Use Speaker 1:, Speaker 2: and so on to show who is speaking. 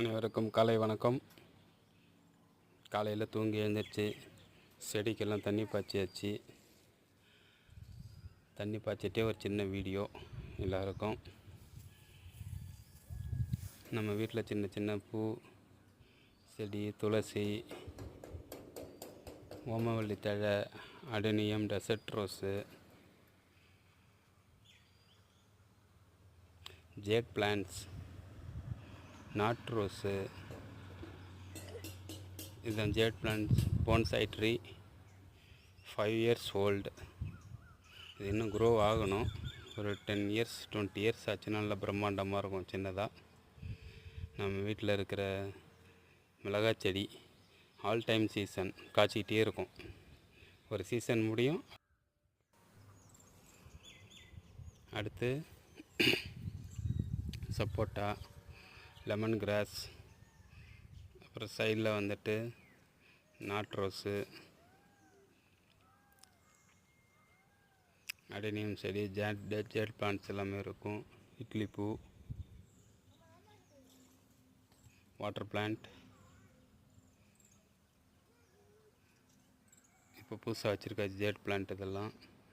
Speaker 1: அனைவருக்கும் காலை வணக்கம். காலையில் தூங்கி எழுந்திரிச்சு செடிக்கெல்லாம் தண்ணி பாய்ச்சியாச்சு. தண்ணி பாய்ச்சிட்டே ஒரு சின்ன வீடியோ எல்லாருக்கும். நம்ம வீட்டில் சின்ன சின்ன பூ செடி, துளசி, ஓமவல்லி தழை, adenium, desert rose, jade plants, not rose, இதுதான் jade plants bonsai tree, 5 years old. இது இன்னும் க்ரோ ஆகணும். ஒரு 10 years 20 years ஆச்சு. நல்ல பிரம்மாண்டமாக இருக்கும். சின்னதாக நம்ம வீட்டில் இருக்கிற மிளகாய் செடி ஆல் டைம் சீசன் காய்ச்சிக்கிட்டே இருக்கும். ஒரு சீசன் முடியும், அடுத்து சப்போட்டா, லெமன் கிராஸ், அப்புறம் சைடில் வந்துட்டு நாட் ரோஸு, அடெனியம் செடி, ஜேட் பிளான்ட்ஸ் எல்லாமே இருக்கும். இட்லி பூ, வாட்டர் பிளான்ட், இப்போ புதுசாக வச்சுருக்க ஜேட் பிளான்ட் இதெல்லாம்